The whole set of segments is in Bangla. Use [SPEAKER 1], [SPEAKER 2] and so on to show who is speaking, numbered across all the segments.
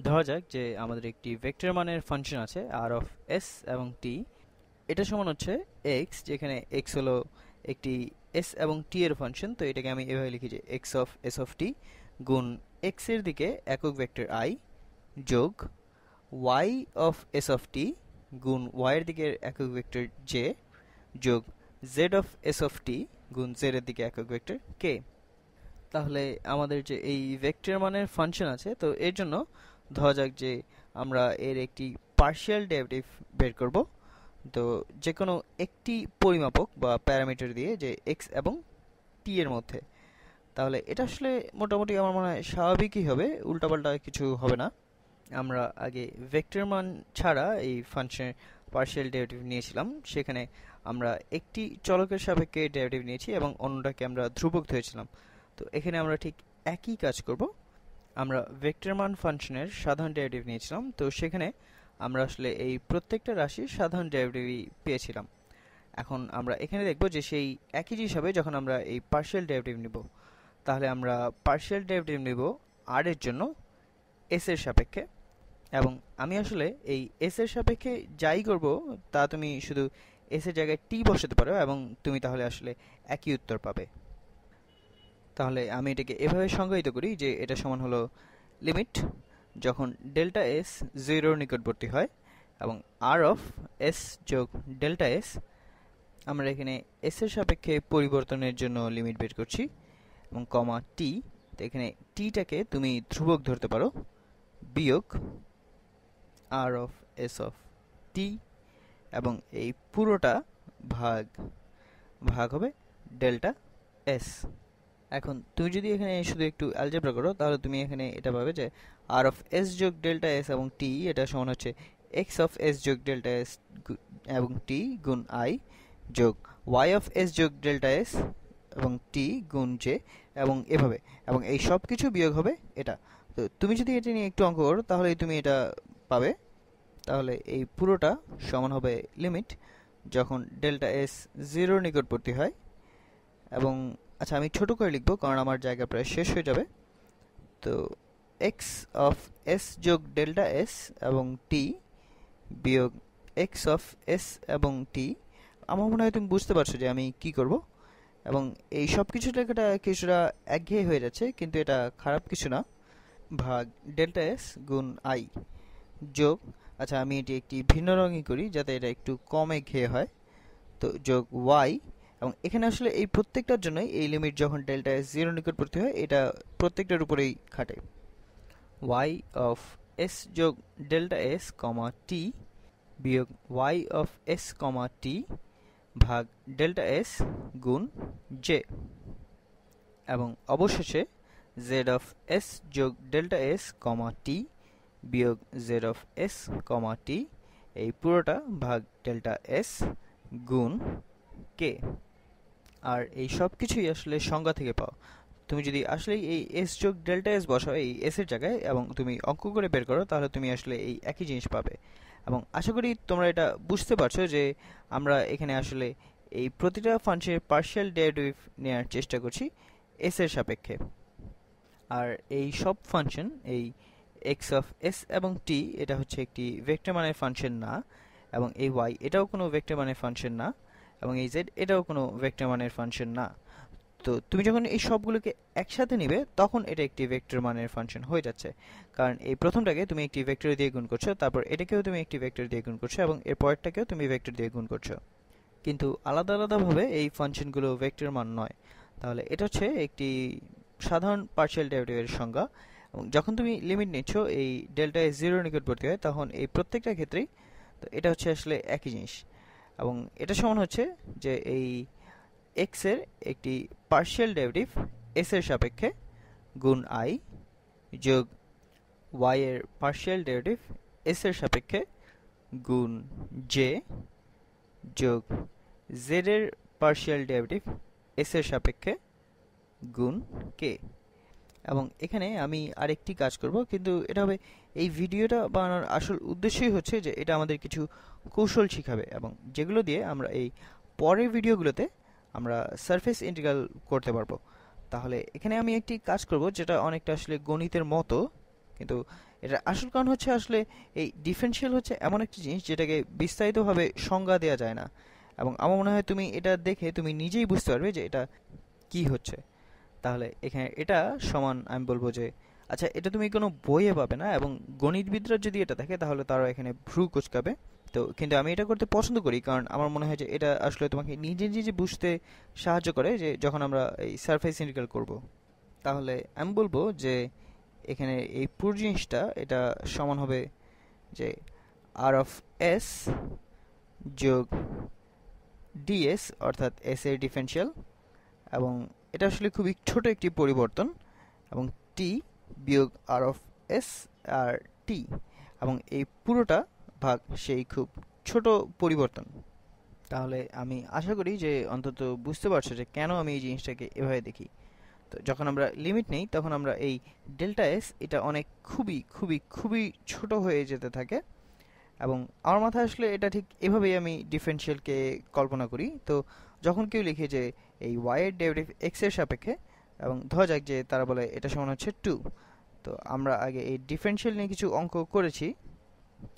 [SPEAKER 1] ধরা যাক যে আমাদের একটি ভেক্টর মানের ফাংশন আছে আর অফ এস এবং টি। এটা সমান হচ্ছে এক্স, যেখানে এক্স হলো একটি এস এবং টি এর ফাংশন। তো এটাকে আমি এভাবে লিখি যে এক্স অফ এস অফ টি গুণ এক্স এর দিকে একক ভেক্টর আই যোগ ওয়াই অফ এস অফ টি গুণ ওয়াই এর দিকে একক ভেক্টর জে যোগ জেড অফ এস অফ টি গুণ জেড এর দিকে একক ভেক্টর কে। তাহলে আমাদের যে এই ভেক্টর মানের ফাংশন আছে, তো এর জন্য ধরা যাক যে আমরা এর একটি পার্শিয়াল ডেরিভেটিভ বের করব। তো যে কোনো একটি পরিমাপক বা প্যারামিটার দিয়ে, যে এক্স এবং টি এর মধ্যে। তাহলে এটা আসলে মোটামুটি আমার মনে হয় স্বাভাবিকই হবে, উল্টাপাল্টা কিছু হবে না। আমরা আগে ভেক্টর মান ছাড়া এই ফাংশনের পার্শিয়াল ডেরিভেটিভ নিয়েছিলাম। সেখানে আমরা একটি চলকের সাপেক্ষে ডেরিভেটিভ নিয়েছি এবং অন্যটাকে আমরা ধ্রুবক ধরেছিলাম। তো এখানে আমরা ঠিক একই কাজ করব। আমরা ভেক্টর মান ফাংশনের সাধারণ ডেরিভেটিভ নিয়েছিলাম, তো সেখানে আমরা আসলে এই প্রত্যেকটা রাশির সাধারণ ডেরিভেটিভই পেয়েছিলাম। এখন আমরা এখানে দেখব যে সেই একই জিনিস হবে যখন আমরা এই পার্শিয়াল ডেরিভেটিভ নিব। তাহলে আমরা পার্শিয়াল ডেরিভেটিভ নিব আর এর জন্য এস এর সাপেক্ষে, এবং আমি আসলে এই এস এর সাপেক্ষে যাই করব তা তুমি শুধু এস এর জায়গায় টি বসাতে পারো এবং তুমি তাহলে আসলে একই উত্তর পাবে। তাহলে আমি এটাকে এভাবে সংজ্ঞায়িত করি যে এটা সমান হলো লিমিট যখন ডেল্টা এস জিরোর নিকটবর্তী হয় এবং আর অফ এস যোগ ডেল্টা এস, আমরা এখানে এস এর সাপেক্ষে পরিবর্তনের জন্য লিমিট বের করছি, এবং কমা টি। তো এখানে টিটাকে তুমি ধ্রুবক ধরতে পারো, বিয়োগ আর অফ এস অফ টি, এবং এই পুরোটা ভাগ ভাগ হবে ডেল্টা এস। এখন তুমি যদি এখানে শুধু একটু অ্যালজেব্রা করো, তাহলে তুমি এখানে এটা পাবে যে আর অফ এস যোগ ডেল্টা এস এবং টি এটা সমান হচ্ছে এক্স অফ এস যোগ ডেল্টা এস এবং টি গুণ আই যোগ ওয়াই অফ এস যোগ ডেল্টা এস এবং টি গুণ জে, এবং এভাবে, এবং এই সব কিছু বিয়োগ হবে এটা। তো তুমি যদি এটা নিয়ে একটু অঙ্ক করো তাহলে তুমি এটা পাবে। তাহলে এই পুরোটা সমান হবে লিমিট যখন ডেল্টা এস জিরোর নিকটবর্তী হয়, এবং আচ্ছা আমি ছোট করে লিখবো কারণ আমার জায়গা প্রায় শেষ হয়ে যাবে। তো এক্স অফ এস যোগ ডেল্টা এস এবং টি বিয়োগ এক্স অফ এস এবং টি। আমার মনে হয় তুমি বুঝতে পারছো যে আমি কি করব, এবং এই সব কিছু লেখাটা কিছুটা একঘেয়ে হয়ে যাচ্ছে, কিন্তু এটা খারাপ কিছু না। ভাগ ডেল্টা এস গুণ আই যোগ, আচ্ছা আমি এটি একটি ভিন্ন রঙই করি যাতে এটা একটু কম একঘেয়ে হয়। তো যোগ ওয়াই, এবং এখানে আসলে এই প্রত্যেকটার জন্যই এই লিমিট যখন ডেল্টা এস জিরো নিকটবর্তী হয় এটা প্রত্যেকটার উপরেই খাটে। ওয়াই অফ এস যোগ ডেল্টা এস কমা টি বিয়োগ ওয়াই অফ এস কমা টি ভাগ ডেল্টা এস গুণ জে, এবং অবশেষে জেড অফ এস যোগ ডেল্টা এস কমা টি বিয়োগ জেড অফ এস কমা টি, এই পুরোটা ভাগ ডেল্টা এস গুণ কে। আর এই সব কিছুই আসলে সংজ্ঞা থেকে পাও। তুমি যদি আসলে এই এস যোগ ডেল্টা এস বসাও এই এস এর জায়গায় এবং তুমি অঙ্ক করে বের করো, তাহলে তুমি আসলে এই একই জিনিস পাবে। এবং আশা করি তোমরা এটা বুঝতে পারছো যে আমরা এখানে আসলে এই প্রতিটা ফাংশনের পার্শিয়াল ডেরিভেটিভ নেওয়ার চেষ্টা করছি এস এর সাপেক্ষে। আর এই সব ফাংশন, এই এক্স অফ এস এবং টি এটা হচ্ছে একটি ভেক্টর মানের ফাংশন না, এবং এই ওয়াই এটাও কোনো ভেক্টর মানের ফাংশন না, এবং এই জেড এটাও কোনো ভেক্টর মানের ফাংশন না। তো তুমি যখন এই সবগুলোকে একসাথে নিবে তখন এটা একটি ভেক্টর মানের ফাংশন হয়ে যাচ্ছে, কারণ এই প্রথমটাকে তুমি একটি ভেক্টর দিয়ে গুণ করছো, তারপর এটাকেও তুমি একটি ভেক্টর দিয়ে গুণ করছো, এবং এর পরেরটাকেও তুমি ভেক্টর দিয়ে গুণ করছো। কিন্তু আলাদা আলাদাভাবে এই ফাংশনগুলো ভেক্টর মান নয়। তাহলে এটা হচ্ছে একটি সাধারণ পার্শিয়াল ডেরিভেটিভের সংজ্ঞা। এবং যখন তুমি লিমিট নিচ্ছ এই ডেল্টা এস জিরোর নিকটবর্তী হয় তখন এই প্রত্যেকটা ক্ষেত্রেই তো এটা হচ্ছে আসলে একই জিনিস, এবং এটা সমান হচ্ছে যে এই এক্স এর একটি পার্শিয়াল ডেরিভেটিভ এস এর সাপেক্ষে গুণ আই যোগ ওয়াই এর পার্শিয়াল ডেরিভেটিভ এস এর সাপেক্ষে গুণ জে যোগ জেড এর পার্শিয়াল ডেরিভেটিভ এস এর সাপেক্ষে গুণ কে। এবং এখানে আমি আরেকটি কাজ করব, কিন্তু এটা হবে এই ভিডিওটা বানানোর আসল উদ্দেশ্যই হচ্ছে যে এটা আমাদের কিছু কৌশল শিখাবে, এবং যেগুলো দিয়ে আমরা এই পরের ভিডিওগুলোতে আমরা সারফেস ইন্টিগ্রাল করতে পারবো। তাহলে এখানে আমি একটি কাজ করব যেটা অনেকটা আসলে গণিতের মতো, কিন্তু এটার আসল কারণ হচ্ছে আসলে এই ডিফারেনশিয়াল হচ্ছে এমন একটি জিনিস যেটাকে বিস্তারিতভাবে সংজ্ঞা দেওয়া যায় না, এবং আমার মনে হয় তুমি এটা দেখে তুমি নিজেই বুঝতে পারবে যে এটা কি হচ্ছে। তাহলে এখানে এটা সমান আমি বলবো যে, আচ্ছা এটা তুমি কোনো বইয়ে পাবে না, এবং গণিতবিদরা যদি এটা দেখে তাহলে তারা এখানে ভ্রু কুঁচকাবে। তো কিন্তু আমি এটা করতে পছন্দ করি, কারণ আমার মনে হয় যে এটা আসলে তোমাকে নিজে নিজে বুঝতে সাহায্য করে, যে যখন আমরা এই সারফেস ইন্টিগ্রাল করব। তাহলে আমি বলবো যে এখানে এই পুরো জিনিসটা এটা সমান হবে যে আর অফ এস যোগ ডিএস, অর্থাৎ এস এর ডিফারেনশিয়াল, এবং এটা আসলে খুবই ছোট একটি পরিবর্তন, এবং টি বিয়োগ আর অফ এস আর টি, এবং এই পুরোটা ভাগ সেই খুব ছোট পরিবর্তন। তাহলে আমি আশা করি যে অন্তত বুঝতে পারছো যে কেন আমি এই জিনিসটাকে এভাবে দেখি। তো যখন আমরা লিমিট নেই তখন আমরা এই ডেল্টা এস এটা অনেক খুবই খুবই খুবই ছোট হয়ে যেতে থাকে, এবং আমার মাথায় আসলে এটা ঠিক এভাবেই আমি ডিফারেনশিয়ালকে কল্পনা করি। তো যখন কেউ লিখে যে এই y এর ডেরিভেটিভ x এর সাপেক্ষে, এবং ধরা যাক যে তারা বলে এটা সমান হচ্ছে 2, তো আমরা আগে এই ডিফারেনশিয়াল নিয়ে কিছু অঙ্ক করেছি।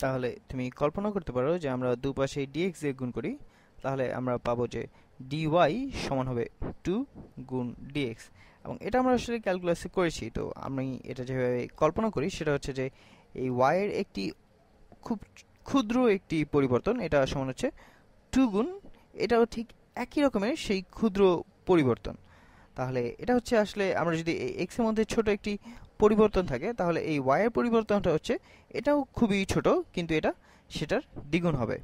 [SPEAKER 1] তাহলে তুমি কল্পনা করতে পারো যে আমরা দুপাশে dx দিয়ে গুণ করি, তাহলে আমরা পাবো যে dy সমান হবে 2 গুণ dx, এবং এটা আমরা আসলে ক্যালকুলাসে করেছি। তো আমি এটা যেভাবে কল্পনা করি সেটা হচ্ছে যে এই y এর একটি খুব ক্ষুদ্র একটি পরিবর্তন, এটা সমান হচ্ছে 2 গুণ, এটাও ঠিক একই রকমের সেই ক্ষুদ্র পরিবর্তন। তাহলে এটা হচ্ছে আসলে আমরা যদি এই x এর মধ্যে ছোট একটি পরিবর্তন থাকে, তাহলে এই y এর পরিবর্তনটা হচ্ছে এটাও খুবই ছোট, কিন্তু এটা সেটার দ্বিগুণ হবে।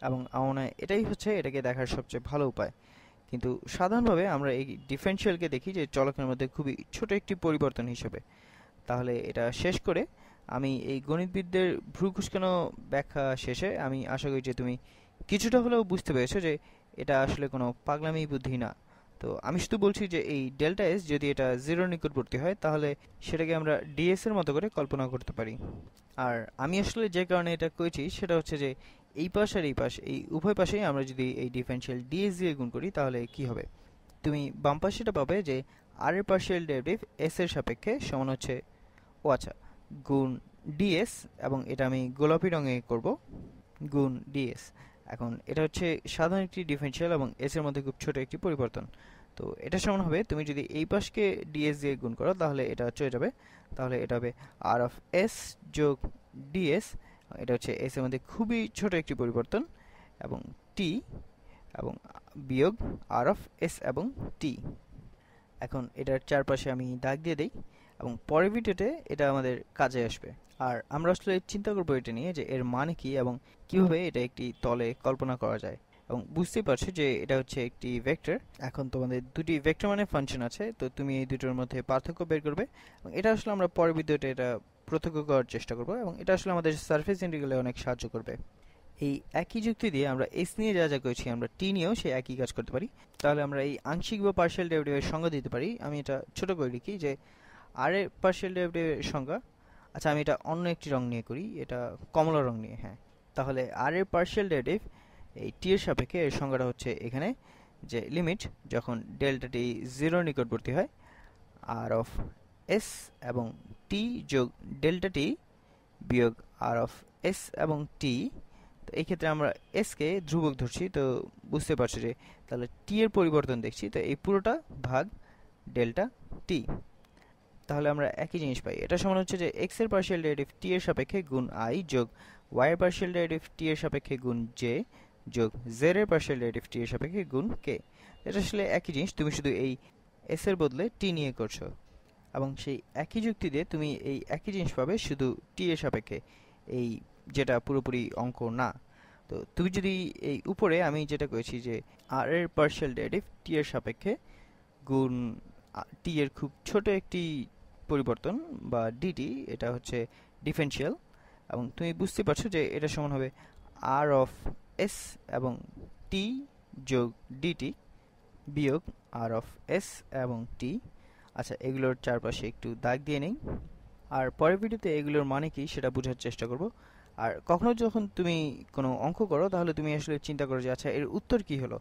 [SPEAKER 1] এবং আমার মনে হয় এটাই হচ্ছে এটাকে দেখার সবচেয়ে ভালো উপায়। কিন্তু সাধারণভাবে আমরা এই ডিফারেনশিয়ালকে দেখি যে চলকের মধ্যে খুবই ছোট একটি পরিবর্তন হিসেবে। তাহলে এটা শেষ করে আমি এই গণিতবিদদের ভ্রু কুঁচকানো ব্যাখ্যা শেষে আমি আশা করি যে তুমি কিছুটা হলেও বুঝতে পেরেছো যে এটা আসলে কোনো পাগলামি বুদ্ধি না। তো আমি শুধু বলছি যে এই ডেল্টা এস যদি এটা জিরোর নিকটবর্তী হয় তাহলে সেটাকে আমরা ডিএস এর মতো করে কল্পনা করতে পারি। আর আমি আসলে যে কারণে এটা করেছি সেটা হচ্ছে যে এই পাশ আর এই পাশ, এই উভয় পাশেই আমরা যদি এই ডিফারেনশিয়াল ডিএস দিয়ে গুণ করি তাহলে কি হবে, তুমি বাম পাশে এটা পাবে যে আর এর পার্শিয়াল ডেরিভেটিভ এস এর সাপেক্ষে সমান হচ্ছে, ও আচ্ছা, গুণ ডিএস, এবং এটা আমি গোলাপি রঙে করব, গুণ ডিএস। এখন এটা হচ্ছে সাধারণ একটি ডিফারেনশিয়াল এবং এস এর মধ্যে খুব ছোট একটি পরিবর্তন। তো এটা সমান হবে, তুমি যদি এই পাশকে ডিএস দিয়ে গুণ করো তাহলে এটা চলে যাবে, তাহলে এটা হবে আর অফ এস যোগ ডিএস, এটা হচ্ছে এস এর মধ্যে খুবই ছোট একটি পরিবর্তন, এবং টি, এবং বিয়োগ আর অফ এস এবং টি। এখন এটার চারপাশে আমি দাগ দিয়ে দেই, এবং পরের ভিডিওতে এটা আমাদের কাজে আসবে। আর আমরা আসলে চিন্তা করবো এটা নিয়ে যে এর মানে কি এবং কিভাবে এটা একটি তলে কল্পনা করা যায়। এবং বুঝতেই পারছো যে এটা হচ্ছে একটি ভেক্টর। এখন তোমাদের দুটি ভেক্টর মানে ফাংশন আছে, তো তুমি এই দুটোর মধ্যে পার্থক্য বের করবে, এবং এটা আসলে আমরা পরের ভিডিওতে এটা প্রত্যক্ষ করার চেষ্টা করবো, এবং এটা আসলে আমাদের সারফেস ইন্টিগ্রালে অনেক সাহায্য করবে। এই একই যুক্তি দিয়ে আমরা এস নিয়ে যা যা করেছি আমরা টি নিয়েও সেই একই কাজ করতে পারি। তাহলে আমরা এই আংশিক বা পার্শিয়াল ডেরিভেটিভের সংজ্ঞা দিতে পারি। আমি এটা ছোট করে লিখি যে আর এর পার্শিয়াল ডেরিভেটিভের সংজ্ঞা, আচ্ছা আমি এটা অন্য একটি রং নিয়ে করি, এটা কমলা রং নিয়ে, হ্যাঁ। তাহলে আর এর পার্শিয়াল ডেরিভেটিভ এই টি এর সাপেক্ষে এর সংজ্ঞাটা হচ্ছে এখানে যে লিমিট যখন ডেল্টা টি জিরোর নিকটবর্তী হয়, আর অফ এস এবং টি যোগ ডেল্টা টি বিয়োগ আর অফ এস এবং টি। তো এই ক্ষেত্রে আমরা এস কে ধ্রুবক ধরছি, তো বুঝতে পারছো যে তাহলে টি এর পরিবর্তন দেখছি, তো এই পুরোটা ভাগ ডেল্টা টি। তাহলে আমরা একই জিনিস পাই, এটা সমান হচ্ছে যে এক্স এর পার্শিয়াল ডেরিভেটিভ টি এর সাপেক্ষে গুণ আই যোগ ওয়াই এর পার্শিয়াল ডেরিভেটিভ টি এর সাপেক্ষে গুণ জে যোগ জেড এর পার্শিয়াল ডেরিভেটিভ টি এর সাপেক্ষে গুণ কে। এটা আসলে একই জিনিস, তুমি শুধু এই এস এর বদলে টি নিয়ে করছো, এবং সেই একই যুক্তি দিয়ে তুমি এই একই জিনিস পাবে শুধু টি এর সাপেক্ষে, এই যেটা পুরোপুরি অঙ্ক না। তো তুমি যদি এই উপরে আমি যেটা করেছি যে আর এর পার্শিয়াল ডেরিভেটিভ টি এর সাপেক্ষে গুণ টি এর খুব ছোট একটি পরিবর্তন বা ডিটি, এটা হচ্ছে ডিফারেনশিয়াল, এবং তুমি বুঝতে পারছো যে এটা সমান হবে আর অফ এস এবং টি যোগ ডিটি বিয়োগ আর অফ এস এবং টি। আচ্ছা এগুলোর চারপাশে একটু দাগ দিয়ে নেই, আর পরের ভিডিওতে এগুলোর মানে কি সেটা বোঝার চেষ্টা করব। আর কখনো যখন তুমি কোনো অঙ্ক করো তাহলে তুমি আসলে চিন্তা করো যে আচ্ছা এর উত্তর কি হলো।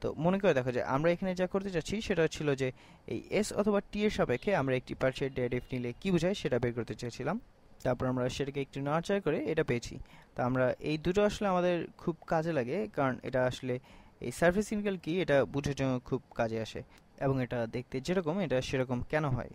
[SPEAKER 1] তো মনে করে দেখো যে আমরা এখানে যা করতে চাচ্ছি সেটা ছিল যে এই এস অথবা টি এর সাপেক্ষে আমরা একটি পার্শিয়াল ডেরিভেটিভ নিলে কি বোঝায় সেটা বের করতে চেয়েছিলাম। তারপর আমরা সেটাকে একটু নাড়াচাড়া করে এটা পেয়েছি। তা আমরা এই দুটো আসলে আমাদের খুব কাজে লাগে, কারণ এটা আসলে এই সারফেস ইন্টিগ্রাল কি এটা বোঝার জন্য খুব কাজে আসে, এবং এটা দেখতে যেরকম এটা সেরকম কেন হয়।